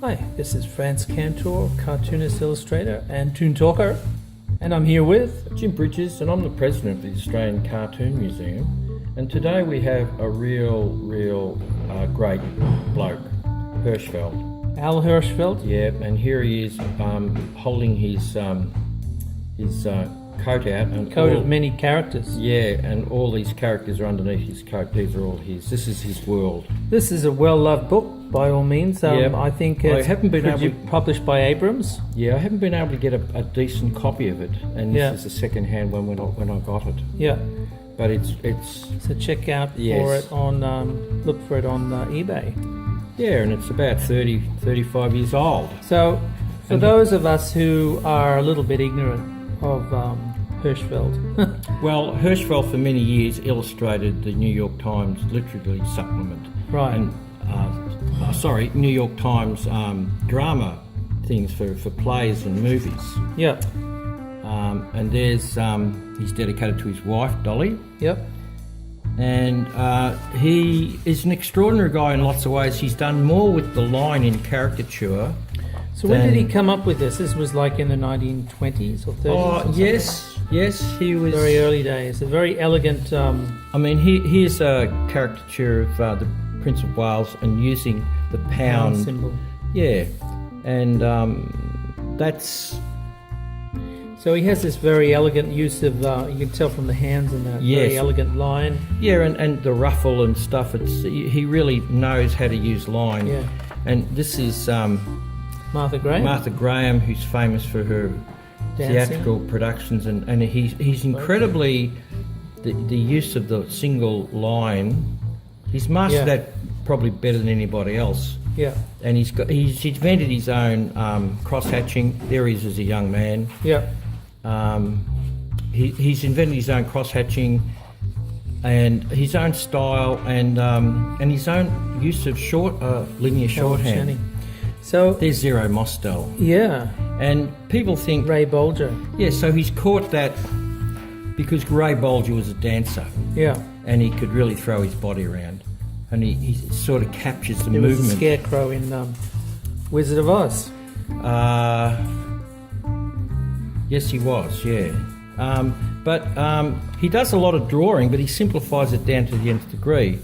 Hi, this is Franz Cantor, cartoonist, illustrator, and toon talker, and I'm here with Jim Bridges, and I'm the president of the Australian Cartoon Museum. And today we have a real great bloke, Hirschfeld. Al Hirschfeld. Yeah, and here he is holding his coat out. And Coat of many characters. Yeah, and all these characters are underneath his coat. These are all his. This is his world. This is a well-loved book, by all means. I think it's published by Abrams. Yeah, I haven't been able to get a decent copy of it, and this is a second-hand one when I got it. Yeah. But it's so check out for it on look for it on eBay. Yeah, and it's about 35 years old. So for those of us who are a little bit ignorant of Hirschfeld. Well, Hirschfeld for many years illustrated the New York Times literary supplement. Right. And New York Times drama things for plays and movies. Yeah. And there's he's dedicated to his wife, Dolly. Yep. And he is an extraordinary guy in lots of ways. He's done more with the line in caricature. So when did he come up with this? This was like in the 1920s or 30s? Oh, yes, he was... Very early days. A very elegant... I mean, here's a caricature of the Prince of Wales and using the pound symbol. Yeah, and that's... So he has this very elegant use of, you can tell from the hands and that very elegant line. Yeah, and the ruffle and stuff, he really knows how to use line. Yeah. And this is... Martha Graham? Martha Graham, who's famous for her theatrical productions, and he's incredibly... The use of the single line, he's mastered that probably better than anybody else. Yeah. And he's invented his own cross-hatching. There he is as a young man. Yeah. He's invented his own cross-hatching and his own style and his own use of linear shorthand. So there's Zero Mostel. Yeah. And people think... Ray Bolger. Yeah, so he's caught that because Ray Bolger was a dancer. Yeah. And he could really throw his body around. And he sort of captures the movement. He was a scarecrow in Wizard of Oz. Yes, he was, yeah. But he does a lot of drawing, but he simplifies it down to the nth degree.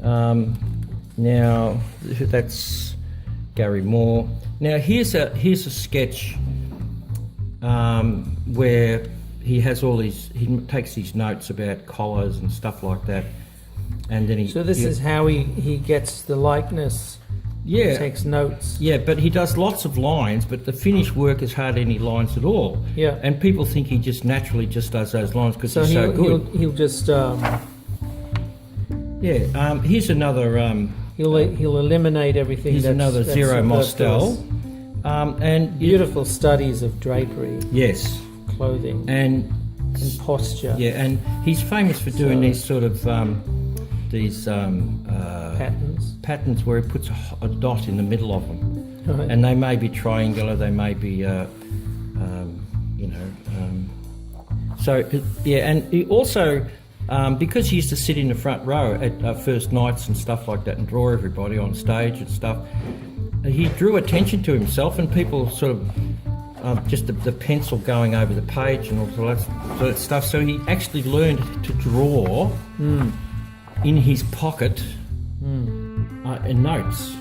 Now, that's Gary Moore. Now, here's a sketch where he has all these... He takes these notes about collars and stuff like that. And then So this is how he gets the likeness. Yeah. He takes notes. Yeah, but he does lots of lines, but the finished work is hardly any lines at all. Yeah. And people think he just naturally just does those lines because he's so good. He'll just... here's another... He'll eliminate everything. Here's another Zero Mostel. And beautiful studies of drapery. Yes. Clothing. And posture. Yeah, and he's famous for doing these sort of... patterns where he puts a dot in the middle of them, right. And they may be triangular, they may be, and he also, because he used to sit in the front row at first nights and stuff like that and draw everybody on stage and stuff, he drew attention to himself and people sort of just the pencil going over the page and all that stuff. So he actually learned to draw in his pocket and notes.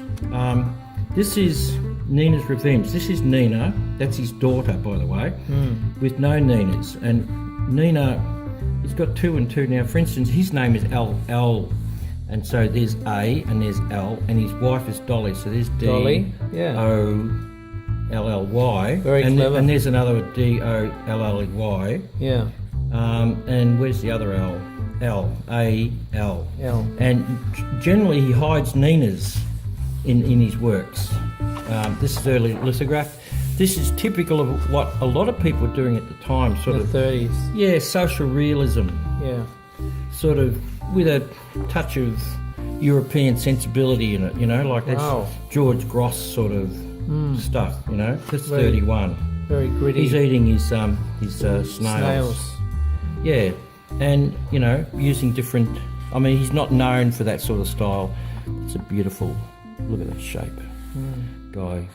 This is Nina's Revenge. This is Nina, that's his daughter, by the way, with no Ninas. And Nina, he's got 2 and 2 now. For instance, his name is L, and so there's A and there's L, and his wife is Dolly, so there's Dolly, D-O-L-L-Y. Very clever. And there's another D-O-L-L-Y. Yeah. And where's the other L? L. L. And generally he hides Ninas in his works. This is early lithograph. This is typical of what a lot of people were doing at the time, the 30s. Yeah, social realism. Yeah. Sort of with a touch of European sensibility in it, like that's George Gross sort of stuff, That's 31. Very gritty. He's eating his snails. Yeah. And, using different... I mean, he's not known for that sort of style. It's a beautiful Look at that shape, guy.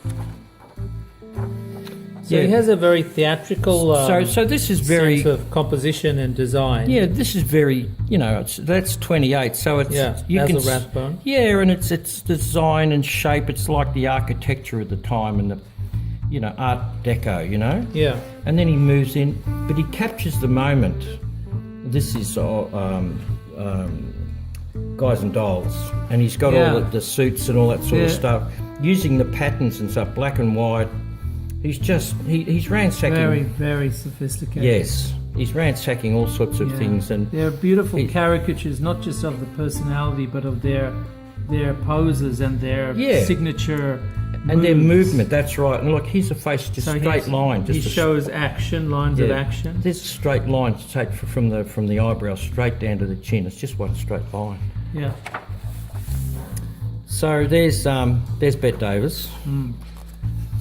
So he has a very theatrical so this is very sense of composition and design. Yeah, this is very, that's 28. So it's Basil Rathbone. Yeah, and it's design and shape. It's like the architecture of the time and the, Art Deco. Yeah. And then he moves in, but he captures the moment. This is Guys and Dolls, and he's got all the suits and all that sort of stuff, using the patterns and stuff, black and white. He's ransacking. Very, very sophisticated. Yes, he's ransacking all sorts of things, and they're beautiful caricatures, not just of the personality, but of their poses and their signature and their movement. That's right. And look, here's a face, just straight line. He shows action, lines of action. There's a straight line to take from the eyebrow straight down to the chin. It's just one straight line. Yeah. So there's Bette Davis.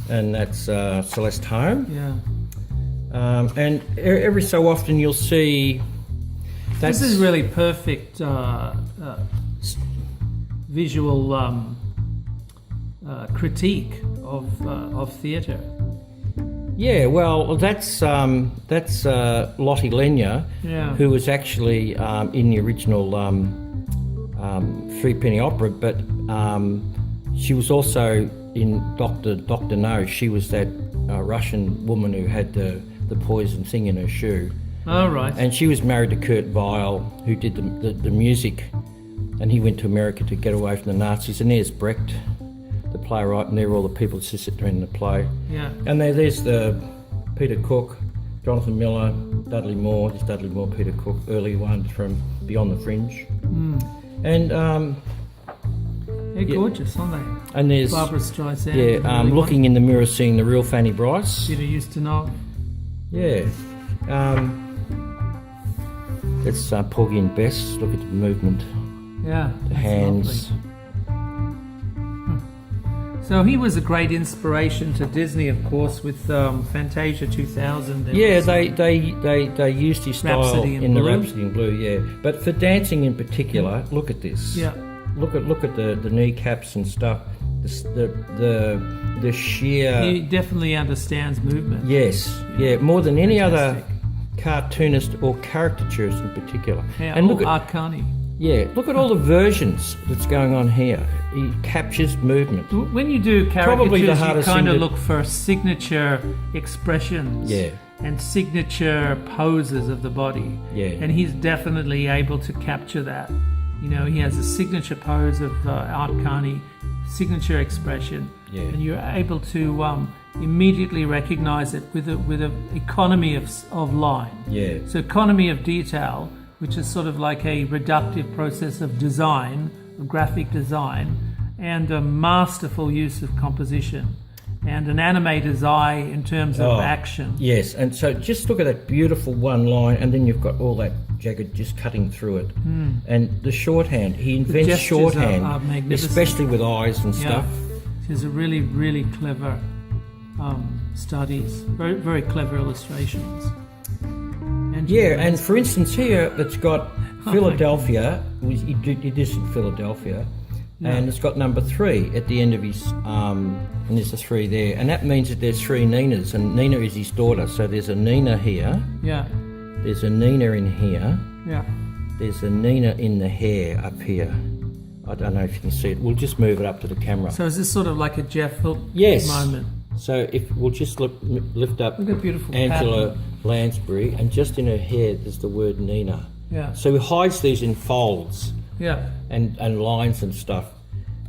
And that's Celeste Holm. Yeah. And every so often you'll see. This is really perfect visual critique of theatre. Yeah, well, that's Lottie Lenya, who was actually in the original Three Penny Opera, but she was also in Dr. No. She was that Russian woman who had the poison thing in her shoe. Oh, right. And she was married to Kurt Weill, who did the music, and he went to America to get away from the Nazis. And there's Brecht, the playwright, and there are all the people that sit there in the play. Yeah. And there's the Peter Cook, Jonathan Miller, Dudley Moore. There's Dudley Moore, Peter Cook, early ones from Beyond the Fringe. And they're gorgeous, aren't they? And there's Barbara Streisand. Yeah, looking in the mirror, seeing the real Fanny Bryce. Peter Ustinov. Yeah. It's Porgy and Bess. Look at the movement. Yeah. The hands. Lovely. So he was a great inspiration to Disney, of course, with Fantasia 2000. Yeah, they used his style Rhapsody in the Blue. Rhapsody in Blue. Yeah, but for dancing in particular, look at this. Yeah. Look at the kneecaps and stuff. The sheer. He definitely understands movement. Yes, yeah, more than any other cartoonist or caricaturist in particular. Yeah, and look at Art Carney. Yeah, look at all the versions that's going on here. He captures movement. When you do caricatures, you hardest kind of thing to- look for signature expressions and signature poses of the body. Yeah. And he's definitely able to capture that. He has a signature pose of Art Carney, signature expression, and you're able to immediately recognize it with a economy of line. Yeah. So economy of detail, which is sort of like a reductive process of design, of graphic design, and a masterful use of composition, and an animator's eye in terms of action. Yes, and so just look at that beautiful one line, and then you've got all that jagged just cutting through it. And the shorthand, he invents gestures shorthand, are magnificent. especially with eyes and Yeah. stuff. These are really, really clever studies, very, very clever illustrations. And for instance here, it's got Philadelphia, he did this in Philadelphia, and it's got number 3 at the end of his, and there's a 3 there, and that means that there's 3 Ninas, and Nina is his daughter, so there's a Nina here, there's a Nina in here, there's a Nina in the hair up here. I don't know if you can see it. We'll just move it up to the camera. So is this sort of like a Jeff Hook moment? So if we'll just lift up Look at beautiful Angela pattern. Lansbury, and just in her hair there's the word Nina. Yeah. So he hides these in folds Yeah. and lines and stuff.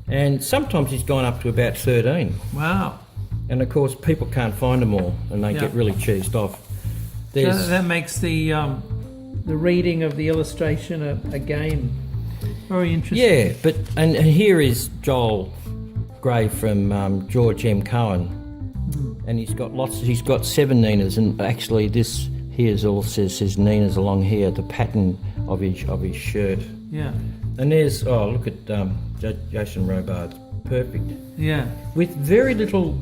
And sometimes he's gone up to about 13. Wow. And of course people can't find them all, and they get really cheesed off. So that makes the reading of the illustration a game. Very interesting. Yeah, but and here is Joel Gray from George M. Cohen, and he's got 7 Ninas, and actually this here's all says Ninas along here, the pattern of his shirt. Yeah. And there's look at Jason Robards, perfect. Yeah. With very little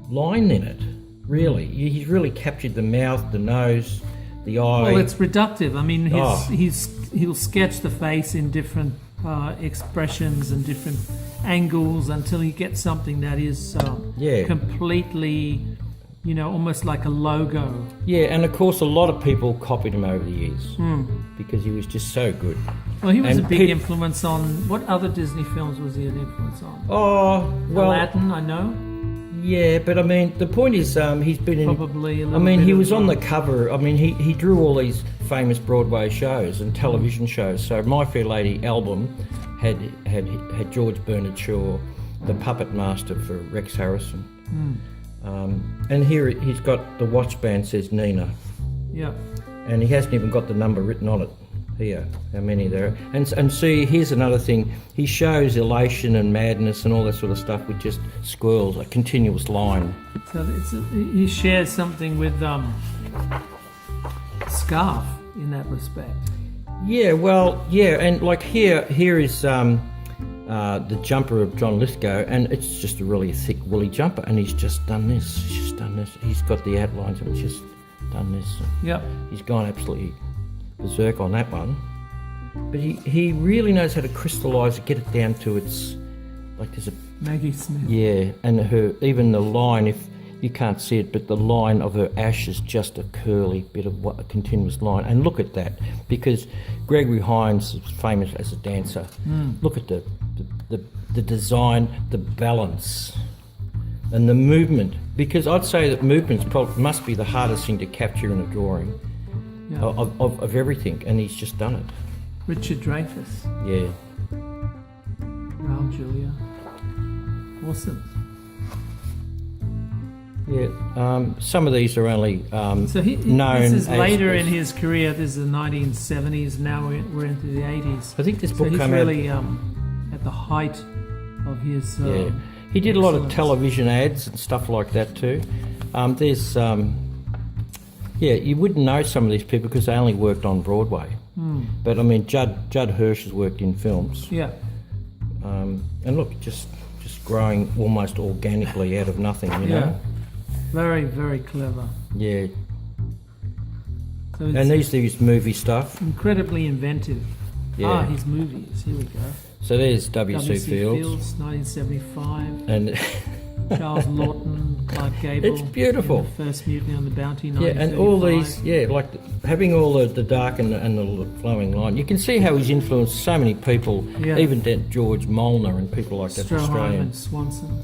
line in it, really. He's really captured the mouth, the nose, the eye. Well, it's reductive. I mean, he'll sketch the face in different expressions and different angles until he gets something that is completely, almost like a logo. Yeah, and of course a lot of people copied him over the years because he was just so good. Well, he was a big influence on... What other Disney films was he an influence on? Oh, well... Aladdin, I know. Yeah, but I mean, the point is he's been in... Probably a I little mean, bit he of was on the cover. I mean, he drew all these famous Broadway shows and television shows. So My Fair Lady album had George Bernard Shaw, the puppet master for Rex Harrison. And here he's got the watch band says Nina. Yeah. And he hasn't even got the number written on it here, how many there are. And see, here's another thing. He shows elation and madness and all that sort of stuff with just squirrels, a continuous line. So he shares something with Scarf in that respect. Yeah, well, yeah, and like here is the jumper of John Lithgow, and it's just a really thick woolly jumper, and he's just done this. He's got the outlines and just done this. Yep. He's gone absolutely berserk on that one. But he really knows how to crystallise it, get it down to its... Like there's a... Maggie Smith. Yeah, and even the line, if you can't see it, but the line of her ash is just a curly bit of a continuous line. And look at that, because Gregory Hines is famous as a dancer. Look at the design, the balance, and the movement. Because I'd say that movements must be the hardest thing to capture in a drawing of everything, and he's just done it. Richard Dreyfuss. Yeah. Raul Julia. Awesome. Yeah, some of these are only known. This is later in his career. This is the 1970s. Now we're into the 80s. I think this book he's came really at the height of his. He did a lot of television ads and stuff like that too. You wouldn't know some of these people because they only worked on Broadway. But I mean, Judd Hirsch has worked in films. Yeah. And look, just growing almost organically out of nothing, you know. Very, very clever. Yeah. So and these movie stuff. Incredibly inventive. Yeah. His movies. Here we go. So there's W.C. Fields. 1975. And Charles Lawton, Clark Gable. It's beautiful. The First Mutiny on the Bounty, 1935. Yeah, and all these, like having all the dark and the flowing line. You can see how he's influenced so many people, even George Molnar and people like that. Stroheim and Swanson.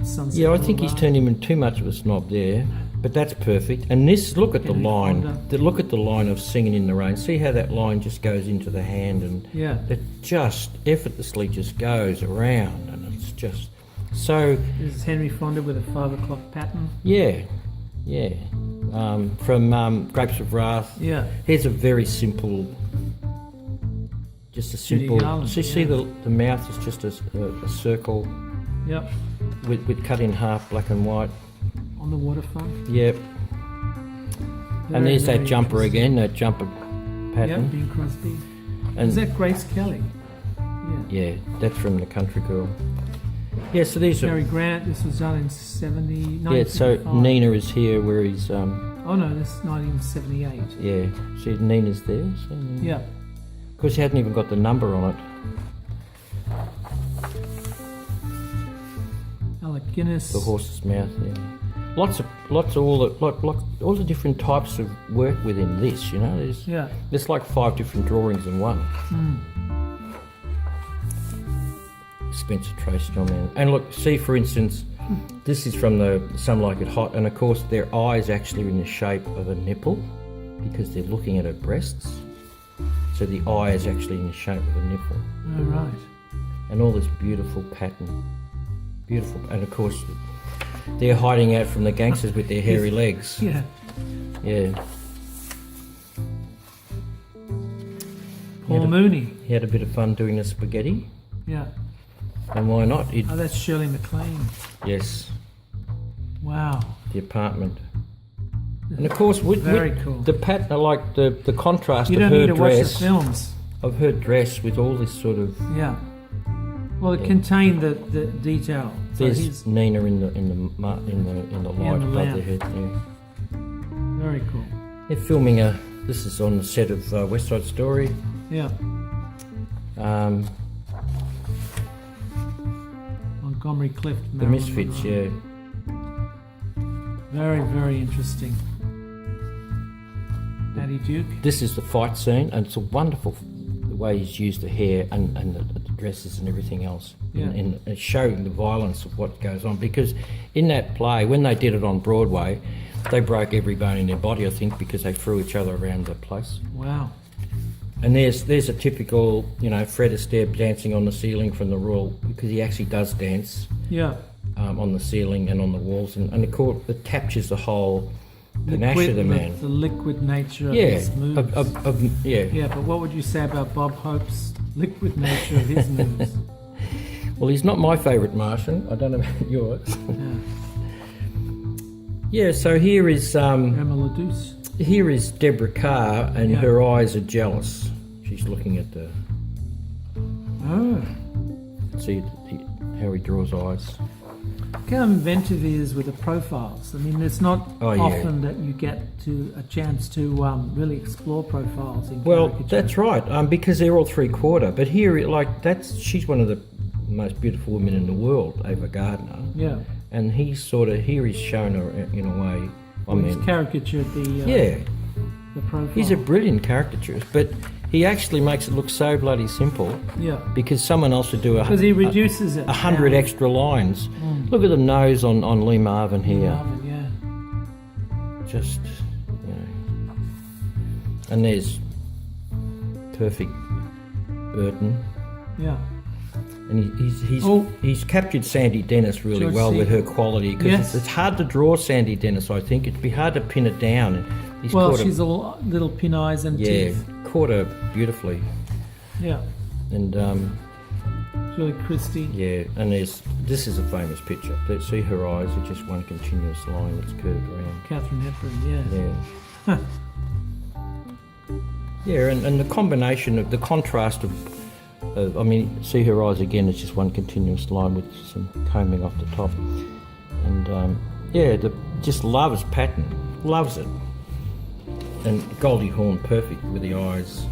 Sunset I think he's Boulevard. turned him into too much of a snob there, but that's perfect. And this, look at the line. Look at the line of Singing in the Rain. See how that line just goes into the hand, and it just effortlessly just goes around, and it's just so. This is Henry Fonda with a 5 o'clock pattern. Yeah. From Grapes of Wrath. Yeah. Here's a very simple. Just a simple. Garland, see the mouth is just a circle. Yep. With cut in half, black and white. On the waterfront. Yep. And there's that jumper again, that jumper pattern. Yep, Bing Crosby. And is that Grace Kelly? Yeah, that's from The Country Girl. Yeah, so these Cary are... Grant, this was done in 1975. Yeah, so Nina is here where he's... Oh no, this is 1978. Yeah, see Nina's there. So yeah. Of course, he hadn't even got the number on it. Alec Guinness. The horse's mouth, yeah. Lots of all the different types of work within this, you know. There's like 5 different drawings in one. Spencer Tracy, John Mann. And look, see for instance, this is from the Some Like It Hot, and of course their eyes actually are in the shape of a nipple because they're looking at her breasts. So the eye is actually in the shape of a nipple. Oh, right. And all this beautiful pattern. Beautiful. And of course, they're hiding out from the gangsters with their hairy legs. Yeah. Yeah. Paul Mooney. He had a bit of fun doing the spaghetti. Yeah. And why not? That's Shirley MacLaine. Yes. Wow. The apartment. And of course, with cool. the pattern, like the contrast you of don't her need to dress. watch the films. Of her dress with all this sort of. Yeah. Well, it contained the detail. So there's Nina in the light above the head there. Very cool. They're filming this is on the set of West Side Story. Yeah. Montgomery Clift. The Misfits, yeah. Very, very interesting. Patty Duke. This is the fight scene, and it's a wonderful the way he's used the hair and the dresses and everything else, and showing the violence of what goes on. Because in that play, when they did it on Broadway, they broke every bone in their body, I think, because they threw each other around the place. Wow. And there's a typical, Fred Astaire dancing on the ceiling from the Royal, because he actually does dance. Yeah. On the ceiling and on the walls, and of course it captures the whole panache of the man. The liquid nature of his moves. Yeah, but what would you say about Bob Hope's liquid nature of his moves? Well, he's not my favourite Martian. I don't know about yours. Yeah, so here is Emma Ledouce. Here is Deborah Carr, and her eyes are jealous. She's looking at the... Oh. See how he draws eyes. Look how inventive he is with the profiles. I mean, it's not often that you get a chance to really explore profiles in caricature. That's right, because they're all 3/4. But here, she's one of the most beautiful women in the world, Ava Gardner. Yeah. And he's shown her in a way. He's caricatured the profile. He's a brilliant caricaturist, but he actually makes it look so bloody simple. Yeah. Because someone else would do because he reduces it 100 extra lines. Look at the nose on Lee Marvin here. Just, and there's perfect Burton. Yeah. And he's captured Sandy Dennis really well with her quality, because it's hard to draw Sandy Dennis, I think. It'd be hard to pin it down. She's all little pin eyes and teeth. Caught her beautifully. Yeah. And Julie Christie. Yeah, and this is a famous picture. See her eyes are just one continuous line that's curved around. Katharine Hepburn, Yeah. Yeah, and the combination of the contrast of see her eyes again, it's just one continuous line with some combing off the top. And just loves pattern, loves it. And Goldie Hawn, perfect with the eyes.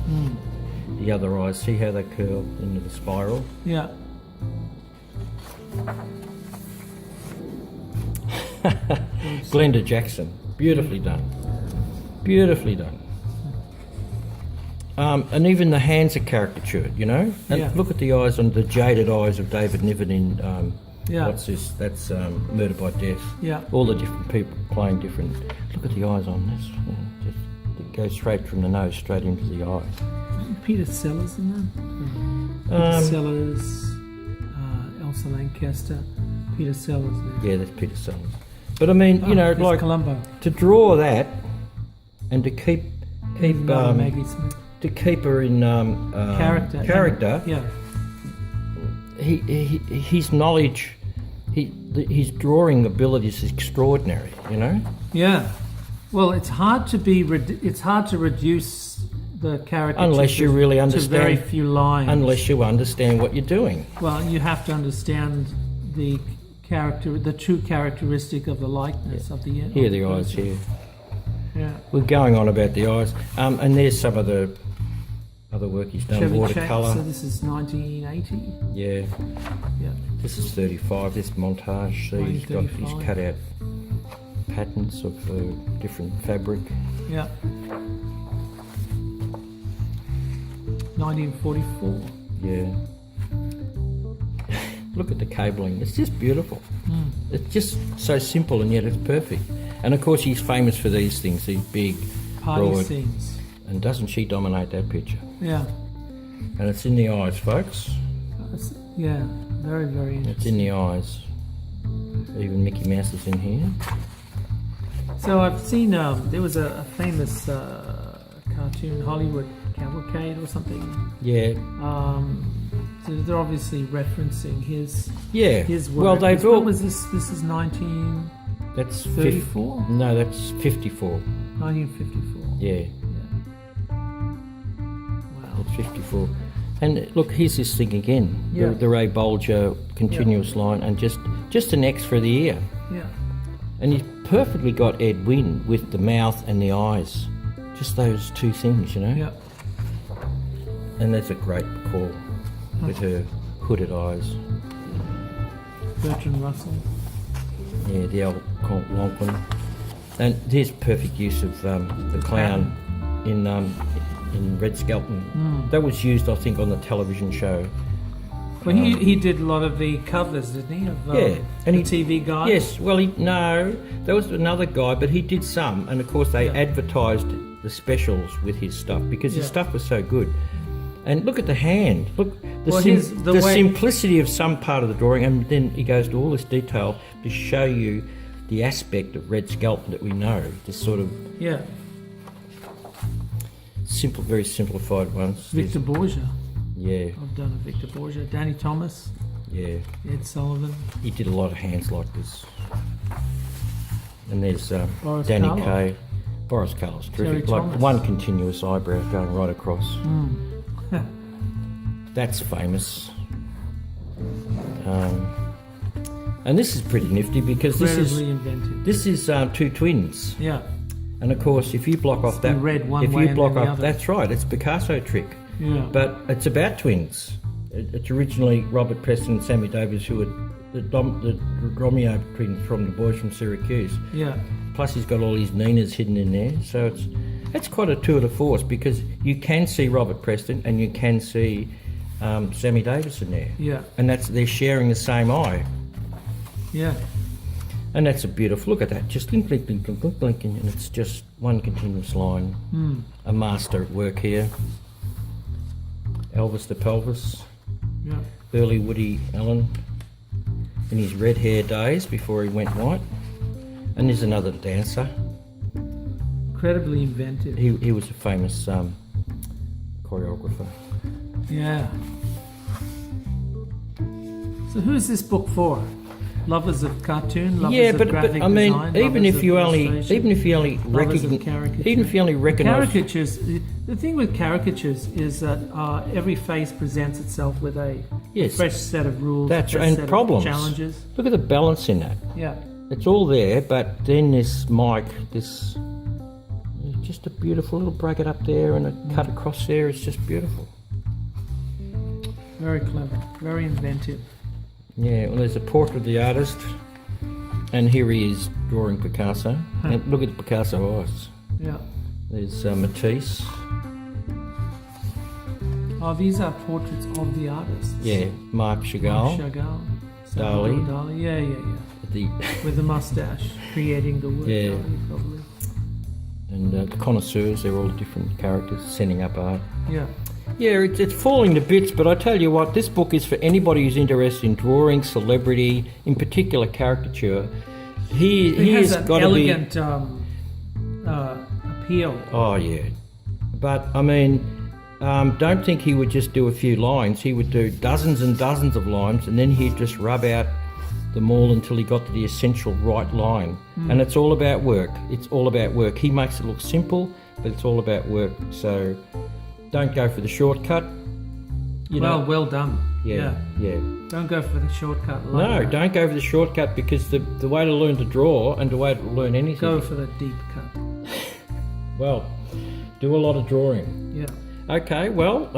The other eyes, see how they curl into the spiral? Yeah. Glenda Jackson, beautifully done. Beautifully done. And even the hands are caricatured, And look at the eyes, on the jaded eyes of David Niven in what's this? That's Murder by Death. Yeah. All the different people playing different. Look at the eyes on this. It goes straight from the nose straight into the eye. Peter Sellers in that? Peter Sellers, Elsa Lancaster, Peter Sellers there. Yeah, that's Peter Sellers. But I mean, Columbo. To draw that and to keep Maggie Smith. To keep her in character. Yeah. His knowledge, his drawing abilities is extraordinary. Yeah. Well, it's hard to reduce the character unless you really understand to very few lines. Unless you understand what you're doing. Well, you have to understand the true characteristic of the likeness of the. Here, the eyes here. Yeah. We're going on about the eyes, and there's some of the other work he's done. Chevy Watercolour. So this is 1980. Yeah. Yeah. This is 35. This montage. See, he's cut out patterns of different fabric. Yeah. 1944. Yeah. Look at the cabling. It's just beautiful. It's just so simple, and yet it's perfect. And of course, he's famous for these things, these big party broad scenes. And doesn't she dominate that picture? Yeah. And it's in the eyes, folks. Yeah, very, very interesting. It's in the eyes. Even Mickey Mouse is in here. So I've seen, there was a famous cartoon, Hollywood Cavalcade or something. Yeah. So they're obviously referencing his work. Well, they've all... When was this? This is 19... That's 34? No, that's 54. 1954. Yeah. Wow. That's 54. And look, here's this thing again. Yeah. The Ray Bolger continuous line, and just an X for the ear. Yeah. And he's perfectly got Ed Wynn with the mouth and the eyes. Just those two things, Yeah. And that's a great call with her hooded eyes. Bertrand Russell. Yeah, the old Algonquin. And there's perfect use of the clown in Red Skelton. That was used, I think, on the television show. Well, he did a lot of the covers, didn't he? Of, and the TV guys. Yes, well, there was another guy, but he did some, and of course they advertised the specials with his stuff because his stuff was so good. And look at the hand. Look, the simplicity of some part of the drawing, and then he goes to all this detail to show you the aspect of Red Skelton that we know. This sort of simple, very simplified ones. Victor Borgia. Yeah. I've done a Victor Borgia. Danny Thomas. Yeah. Ed Sullivan. He did a lot of hands like this. And there's Boris Danny Karloff. Kaye. Boris Karloff's terrific. Terry Like Thomas. one continuous eyebrow going right across. That's famous. And this is pretty nifty because Incredibly inventive. this is two twins. Yeah. And of course, if you block off that, red one if way you and block then the off, other. that's right. It's a Picasso trick. Yeah. But it's about twins. It's originally Robert Preston and Sammy Davis, who were the Romeo twins from the boys from Syracuse. Yeah. Plus, he's got all these Ninas hidden in there, so it's quite a tour de force because you can see Robert Preston and you can see Sammy Davis in there. Yeah. And they're sharing the same eye. Yeah. And that's a beautiful, look at that, just blink, blink, blink, blink, blink, blink, and it's just one continuous line. A master at work here. Elvis the Pelvis, Yeah. early Woody Allen in his red hair days before he went white. And there's another dancer. Incredibly inventive. He was a famous choreographer. Yeah. So who's this book for? Lovers of cartoon, lovers of graphic I mean, design, even lovers if you of only lovers of caricature. even if you only recognise Caricatures. The thing with caricatures is that every face presents itself with a fresh set of rules, That's a fresh and set problems. of challenges. Look at the balance in that. Yeah. It's all there, but then this mic, this just a beautiful little bracket up there and a cut across there. It's just beautiful. Very clever, very inventive. Yeah, well, there's a portrait of the artist, and here he is drawing Picasso. And look at the Picasso eyes. Yeah. There's Matisse. Oh, these are portraits of the artists. Yeah, Marc Chagall. Chagall. Dali. Dali. Yeah. The With the mustache, creating the work. Yeah. Dali, probably. and the connoisseurs. They're all different characters setting up art. Yeah. Yeah, it's falling to bits, but I tell you what, this book is for anybody who's interested in drawing, celebrity, in particular caricature. He has has an got to be elegant appeal. Oh yeah, but I mean, don't think he would just do a few lines. He would do dozens and dozens of lines, and then he'd just rub out them all until he got to the essential right line. And it's all about work. It's all about work. He makes it look simple, but it's all about work. So don't go for the shortcut. You know. Well done. Yeah. Don't go for the shortcut. No, don't go for the shortcut, because the way to learn to draw and the way to learn anything. Go for the deep cut. Well, do a lot of drawing. Yeah. Okay, well,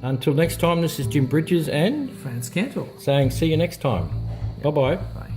until next time, this is Jim Bridges and Franz Cantor. saying see you next time. Bye-bye. Bye.